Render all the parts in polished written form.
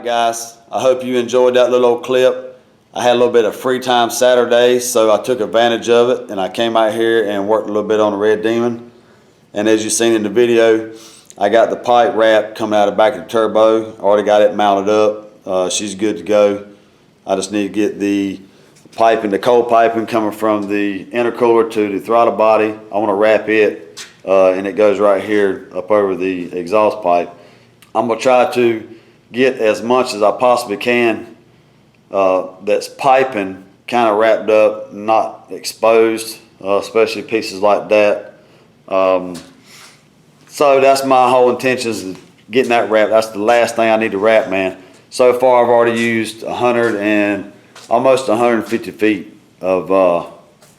guys, I hope you enjoyed that little old clip. I had a little bit of free time Saturday, so I took advantage of it and I came out here and worked a little bit on the Red Demon. And as you've seen in the video, I got the pipe wrap coming out of the back of the turbo. Already got it mounted up. She's good to go. I just need to get the piping, the cold piping coming from the intercooler to the throttle body. I want to wrap it and it goes right here up over the exhaust pipe. I'm going to try to get as much as I possibly can that's piping kind of wrapped up, not exposed, especially pieces like that. So that's my whole intention, is getting that wrapped. That's the last thing I need to wrap, man. So far I've already used almost 150 feet of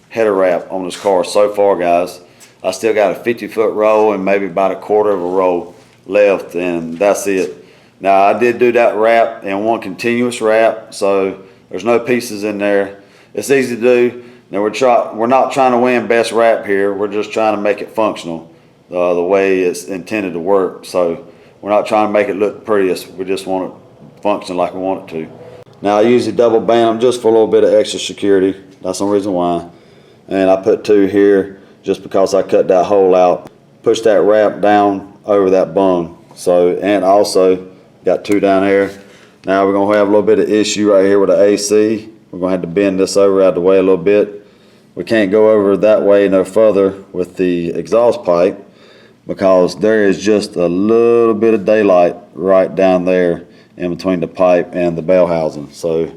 header wrap on this car so far, guys. I still got a 50-foot roll and maybe about a quarter of a roll left, and that's it. Now I did do that wrap in one continuous wrap, so there's no pieces in there. It's easy to do. Now we're not trying to win best wrap here. We're just trying to make it functional the way it's intended to work. So we're not trying to make it look the prettiest. We just want it to function like we want it to. Now I usually double band them just for a little bit of extra security. That's the reason why. And I put 2 here just because I cut that hole out. Push that wrap down over that bung. So, and also got 2 down there. Now we're gonna have a little bit of issue right here with the AC. We're gonna have to bend this over out of the way a little bit. We can't go over that way no further with the exhaust pipe because there is just a little bit of daylight right down there in between the pipe and the bell housing. So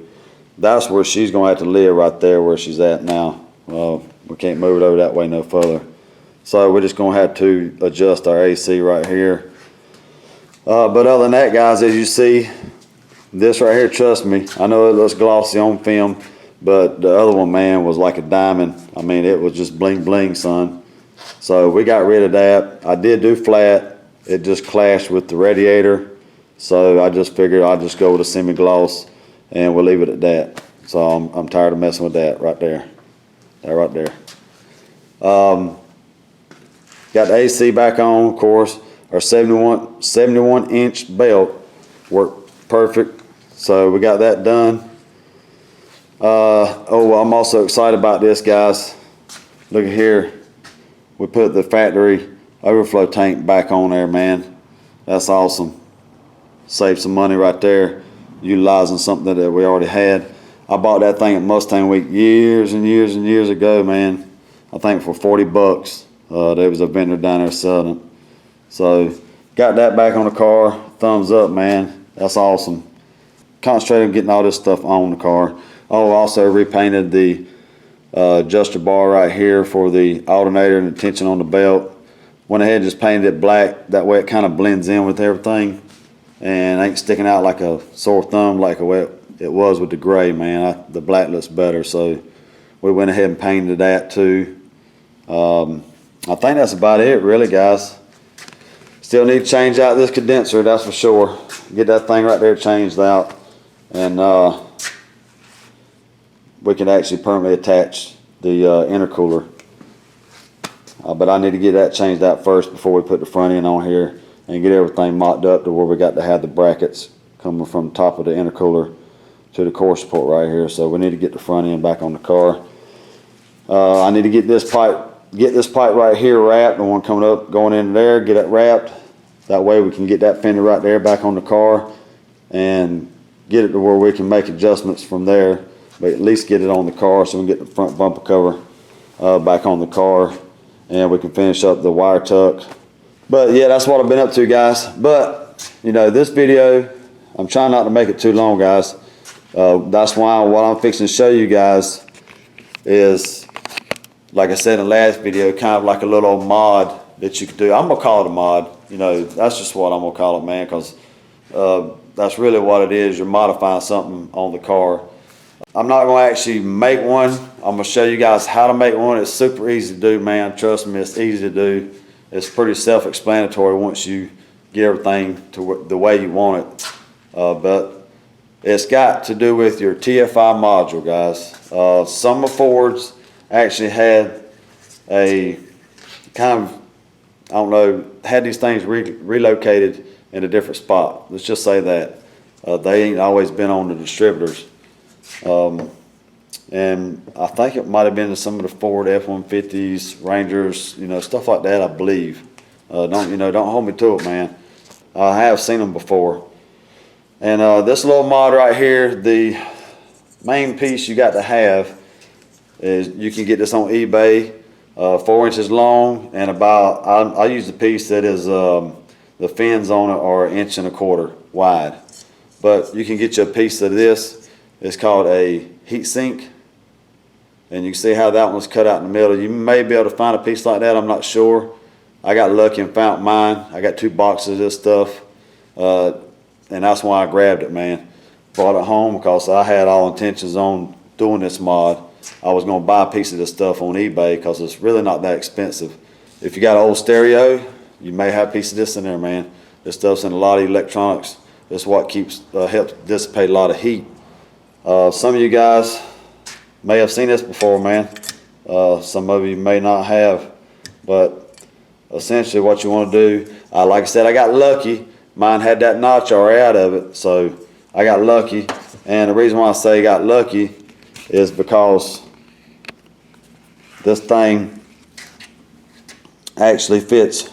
that's where she's gonna have to live, right there where she's at now. We can't move it over that way no further. So we're just gonna have to adjust our AC right here. But other than that, guys, as you see, this right here, trust me, I know it looks glossy on film, but the other one, man, was like a diamond. I mean, it was just bling bling, son. So we got rid of that. I did do flat. It just clashed with the radiator. So I just figured I'd just go with a semi-gloss and we'll leave it at that. So I'm tired of messing with that right there. That right there. Got the AC back on, of course. Our 71 inch belt worked perfect. So we got that done. I'm also excited about this, guys. Look at here. We put the factory overflow tank back on there, man. That's awesome. Save some money right there, utilizing something that we already had. I bought that thing at Mustang Week years and years and years ago, man. I think for 40 bucks. There was a vendor down there selling it. So got that back on the car. Thumbs up, man. That's awesome. Concentrated on getting all this stuff on the car. Oh, also repainted the adjuster bar right here for the alternator and the tension on the belt. Went ahead and just painted it black. That way it kind of blends in with everything and ain't sticking out like a sore thumb like it was with the gray, man. The black looks better, so we went ahead and painted that too. I think that's about it, really, guys. Still need to change out this condenser, that's for sure. Get that thing right there changed out, and we can actually permanently attach the intercooler. But I need to get that changed out first before we put the front end on here and get everything mocked up to where we got to have the brackets coming from the top of the intercooler to the core support right here. So we need to get the front end back on the car. I need to get this pipe right here wrapped, the one coming up going in there, get it wrapped. That way we can get that fender right there back on the car and get it to where we can make adjustments from there, but at least get it on the car so we can get the front bumper cover back on the car and we can finish up the wire tuck. But yeah, that's what I've been up to, guys. But you know, this video, I'm trying not to make it too long, guys. That's why what I'm fixing to show you guys is, like I said in the last video, kind of like a little mod that you could do. I'm gonna call it a mod. You know, that's just what I'm gonna call it, man, because that's really what it is. You're modifying something on the car. I'm not gonna actually make one. I'm gonna show you guys how to make one. It's super easy to do, man. Trust me, it's easy to do. It's pretty self-explanatory once you get everything to the way you want it. But it's got to do with your TFI module, guys. Some of Fords actually had a kind of, I don't know, had these things relocated in a different spot. Let's just say that. They ain't always been on the distributors. And I think it might have been some of the Ford F-150s, Rangers, stuff like that, I believe. Don't hold me to it, man. I have seen them before. And this little mod right here, the main piece you got to have is, you can get this on eBay, 4 inches long, and about, I use the piece that is, the fins on it are 1.25 inches wide. But you can get you a piece of this. It's called a heat sink. And you can see how that one's cut out in the middle. You may be able to find a piece like that, I'm not sure. I got lucky and found mine. I got 2 boxes of this stuff. And that's why I grabbed it, man. Brought it home because I had all intentions on doing this mod. I was going to buy a piece of this stuff on eBay because it's really not that expensive. If you got an old stereo, you may have a piece of this in there, man. This stuff's in a lot of electronics. This is what helps dissipate a lot of heat. Some of you guys may have seen this before, man. Some of you may not have. But essentially what you want to do, like I said, I got lucky. Mine had that notch already out of it, so I got lucky. And the reason why I say got lucky is because this thing actually fits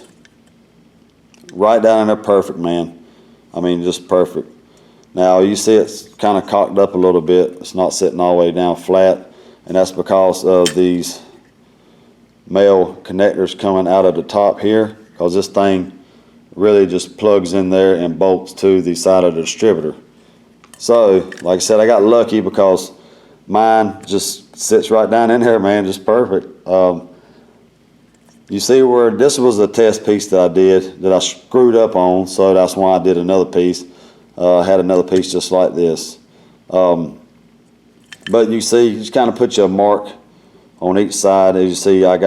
right down in there perfect, man. I mean, just perfect. Now you see it's kind of cocked up a little bit. It's not sitting all the way down flat, and that's because of these male connectors coming out of the top here, because this thing really just plugs in there and bolts to the side of the distributor. So like I said, I got lucky because mine just sits right down in there, man, just perfect. You see where this was a test piece that I did that I screwed up on, so that's why I did another piece. I had another piece just like this. But you see, you just kind of put your mark on each side. As you see, I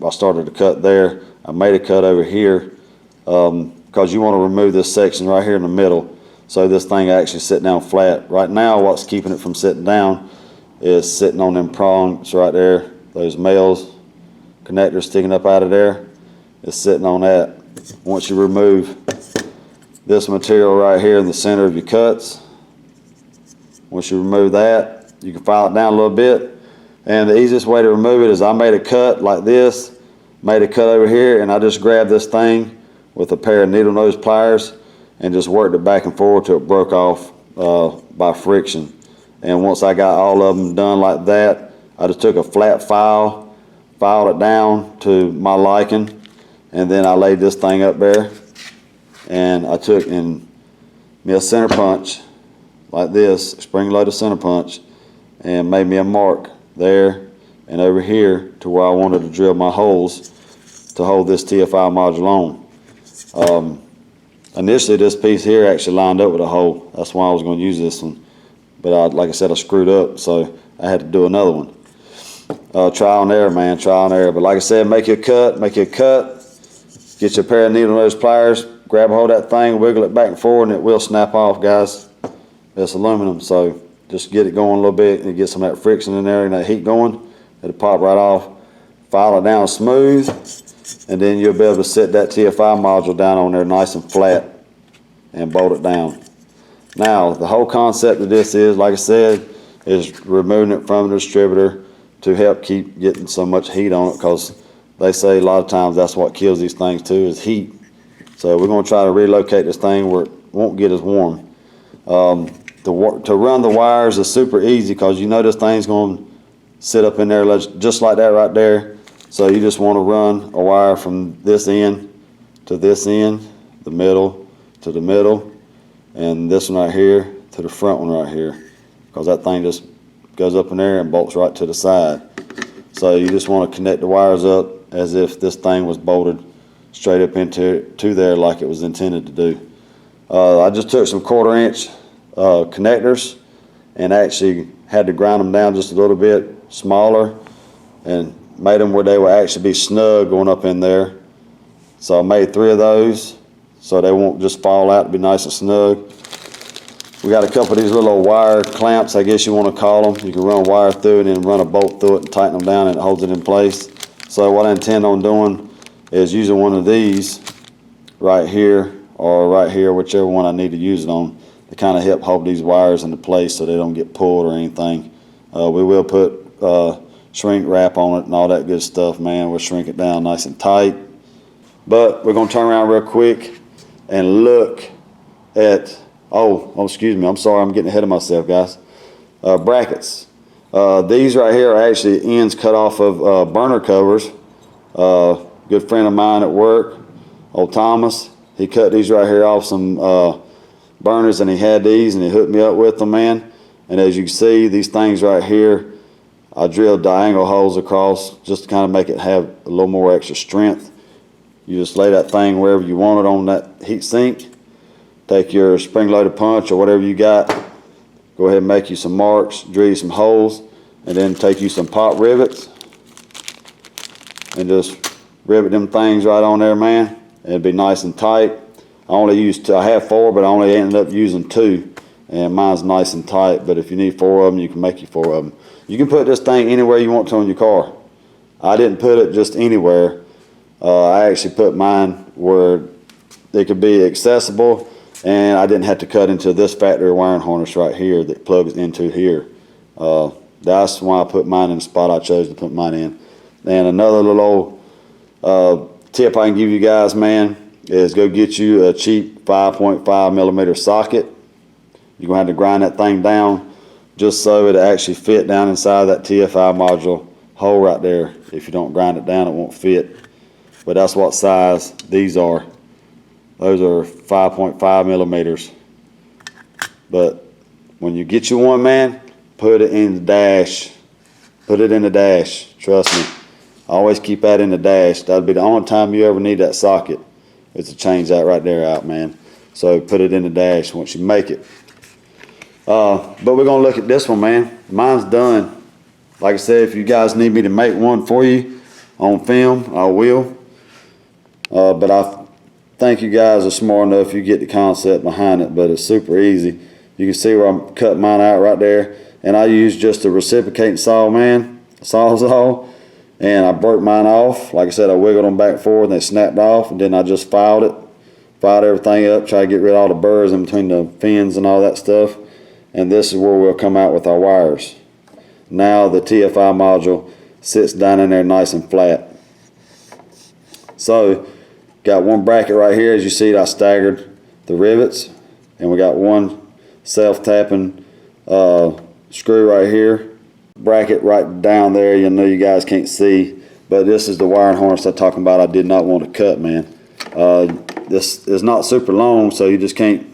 started to cut there. I made a cut over here because you want to remove this section right here in the middle, so this thing actually sit down flat. Right now, what's keeping it from sitting down is sitting on them prongs right there. Those males connectors sticking up out of there. It's sitting on that. Once you remove this material right here in the center of your cuts, once you remove that, you can file it down a little bit. And the easiest way to remove it is I made a cut like this, made a cut over here, and I just grabbed this thing with a pair of needle nose pliers and just worked it back and forward till it broke off by friction. And once I got all of them done like that, I just took a flat file, filed it down to my liking, and then I laid this thing up there, and I took me a center punch like this, spring-loaded center punch, and made me a mark there and over here to where I wanted to drill my holes to hold this TFI module on. Initially this piece here actually lined up with a hole. That's why I was going to use this one, but like I said, I screwed up, so I had to do another one. Trial and error, man, trial and error. But like I said, make your cut, get your pair of needle nose pliers, grab a hold of that thing, wiggle it back and forward, and it will snap off, guys. It's aluminum, so just get it going a little bit and get some of that friction in there and that heat going. It'll pop right off. File it down smooth, and then you'll be able to set that TFI module down on there nice and flat and bolt it down. Now, the whole concept of this is, like I said, is removing it from the distributor to help keep getting so much heat on it, because they say a lot of times that's what kills these things too, is heat. So we're going to try to relocate this thing where it won't get as warm. To run the wires is super easy, because you know this thing's going to sit up in there just like that right there. So you just want to run a wire from this end to this end, the middle to the middle, and this one right here to the front one right here, because that thing just goes up in there and bolts right to the side. So you just want to connect the wires up as if this thing was bolted straight up into there like it was intended to do. I just took some 1/4 inch connectors and actually had to grind them down just a little bit smaller and made them where they would actually be snug going up in there. So I made 3 of those so they won't just fall out, to be nice and snug. We got a couple of these little wire clamps, I guess you want to call them. You can run a wire through it and then run a bolt through it and tighten them down, and it holds it in place. So what I intend on doing is using one of these right here or right here, whichever one I need to use it on. to kind of help hold these wires into place so they don't get pulled or anything. We will put shrink wrap on it and all that good stuff, man. We'll shrink it down nice and tight. But we're going to turn around real quick and look at, oh, excuse me, I'm sorry, I'm getting ahead of myself, guys. Brackets. These right here are actually ends cut off of burner covers. Good friend of mine at work, old Thomas, he cut these right here off some burners, and he had these and he hooked me up with them, man. And as you can see, these things right here, I drilled diagonal holes across just to kind of make it have a little more extra strength. You just lay that thing wherever you want it on that heat sink. Take your spring-loaded punch or whatever you got. Go ahead and make you some marks, drill you some holes, and then take you some pop rivets and just rivet them things right on there, man. It'll be nice and tight. I have 4, but I only ended up using 2, and mine's nice and tight. But if you need 4 of them, you can make you 4 of them. You can put this thing anywhere you want to on your car. I didn't put it just anywhere. I actually put mine where it could be accessible, and I didn't have to cut into this factory wiring harness right here that plugs into here. That's why I put mine in the spot I chose to put mine in. And another little tip I can give you guys, man, is go get you a cheap 5.5 millimeter socket. You're gonna have to grind that thing down just so it actually fit down inside that TFI module hole right there. If you don't grind it down, it won't fit. But that's what size these are. Those are 5.5 millimeters. But when you get you one, man, put it in the dash. Put it in the dash. Trust me. Always keep that in the dash. That'll be the only time you ever need that socket, is to change that right there out, man. So put it in the dash once you make it. But we're going to look at this one, man. Mine's done. Like I said, if you guys need me to make one for you on film, I will. But I think you guys are smart enough, you get the concept behind it, but it's super easy. You can see where I'm cutting mine out right there. And I use just a reciprocating saw, man, sawzall. And I broke mine off. Like I said, I wiggled them back and forth and they snapped off. And then I just filed it. Filed everything up, try to get rid of all the burrs in between the fins and all that stuff. And this is where we'll come out with our wires. Now the TFI module sits down in there nice and flat. So, got one bracket right here. As you see, I staggered the rivets. And we got one self-tapping screw right here. Bracket right down there. You know you guys can't see, but this is the wiring harness I'm talking about. I did not want to cut, man. This is not super long, so you just can't,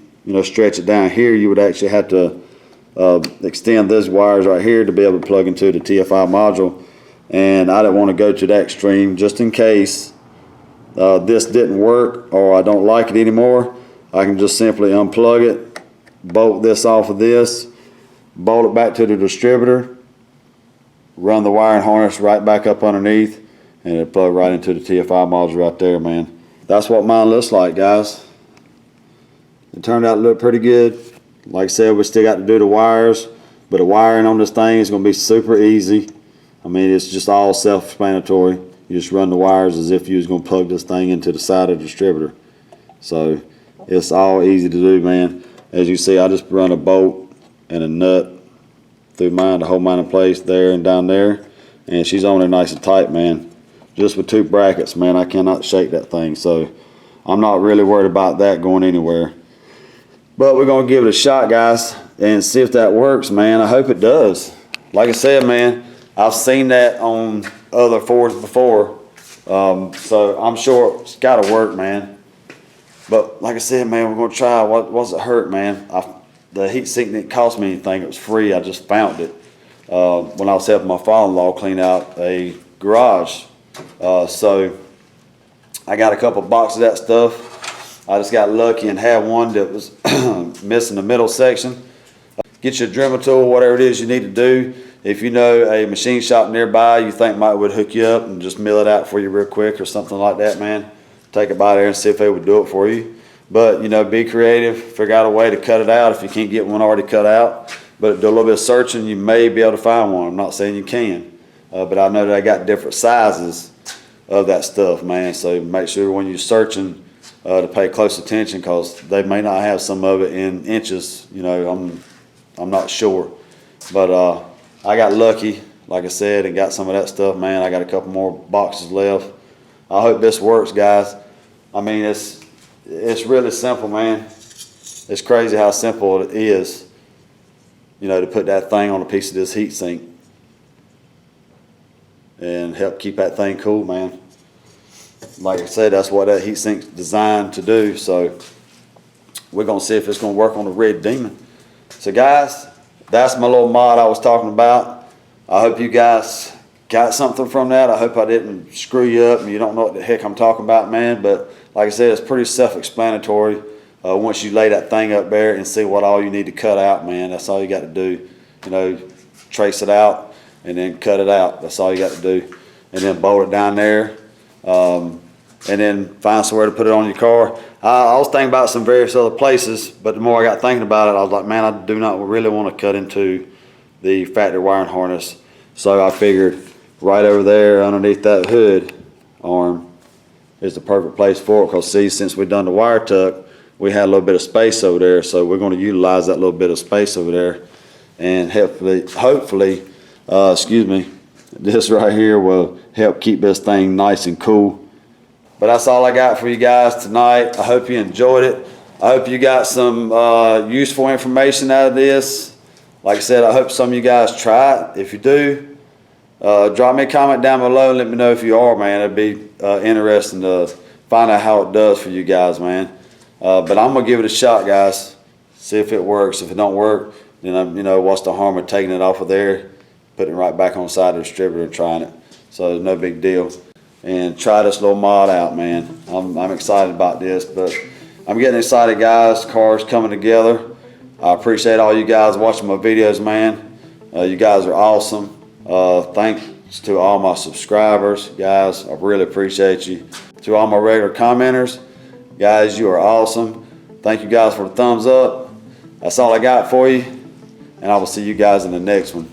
stretch it down here. You would actually have to extend those wires right here to be able to plug into the TFI module, and I didn't want to go to that extreme just in case this didn't work or I don't like it anymore. I can just simply unplug it, bolt this off of this, bolt it back to the distributor, run the wiring harness right back up underneath, and it'll plug right into the TFI module right there, man. That's what mine looks like, guys. It turned out to look pretty good. Like I said, we still got to do the wires, but the wiring on this thing is going to be super easy. I mean, it's just all self-explanatory. You just run the wires as if you was going to plug this thing into the side of the distributor. So it's all easy to do, man. As you see, I just run a bolt and a nut through mine to hold mine in place there and down there, and she's on there nice and tight, man. Just with 2 brackets, man, I cannot shake that thing, so I'm not really worried about that going anywhere. But we're gonna give it a shot, guys, and see if that works, man. I hope it does. Like I said, man, I've seen that on other Fords before, so I'm sure it's gotta work, man. But like I said, man, we're gonna try. What does it hurt, man? The heat sink didn't cost me anything. It was free. I just found it when I was helping my father-in-law clean out a garage. So I got a couple boxes of that stuff. I just got lucky and had one that was missing the middle section. Get your Dremel tool, whatever it is you need to do. If you know a machine shop nearby you think might would hook you up and just mill it out for you real quick or something like that, man, take it by there and see if they would do it for you. But, be creative, figure out a way to cut it out if you can't get one already cut out. But do a little bit of searching, you may be able to find one. I'm not saying you can. But I know that I got different sizes of that stuff, man. So make sure when you're searching, to pay close attention, because they may not have some of it in inches. You know, I'm not sure, but I got lucky, like I said, and got some of that stuff, man. I got a couple more boxes left. I hope this works, guys. I mean, it's really simple, man. It's crazy how simple it is, you know, to put that thing on a piece of this heat sink and help keep that thing cool, man. Like I said, that's what that heat sink's designed to do. So we're gonna see if it's gonna work on the Red Demon. So guys, that's my little mod I was talking about. I hope you guys got something from that. I hope I didn't screw you up and you don't know what the heck I'm talking about, man. But like I said, it's pretty self-explanatory. Once you lay that thing up there and see what all you need to cut out, man, that's all you got to do. You know, trace it out and then cut it out. That's all you got to do. And then bolt it down there. And then find somewhere to put it on your car. I was thinking about some various other places, but the more I got thinking about it, I was like, man, I do not really want to cut into the factory wiring harness. So I figured right over there underneath that hood arm is the perfect place for it, because see, since we've done the wire tuck, we had a little bit of space over there, so we're going to utilize that little bit of space over there, and hopefully, excuse me, this right here will help keep this thing nice and cool. But that's all I got for you guys tonight. I hope you enjoyed it. I hope you got some useful information out of this. Like I said, I hope some of you guys try it. If you do, drop me a comment down below and let me know if you are, man. It'd be interesting to find out how it does for you guys, man. But I'm gonna give it a shot, guys. See if it works. If it don't work, then you know, what's the harm of taking it off of there, putting it right back on the side of the distributor and trying it. So there's no big deal. And try this little mod out, man. I'm excited about this, but I'm getting excited, guys. Car's coming together. I appreciate all you guys watching my videos, man. You guys are awesome. Thanks to all my subscribers, guys. I really appreciate you. To all my regular commenters, guys, you are awesome. Thank you guys for the thumbs up. That's all I got for you, and I will see you guys in the next one.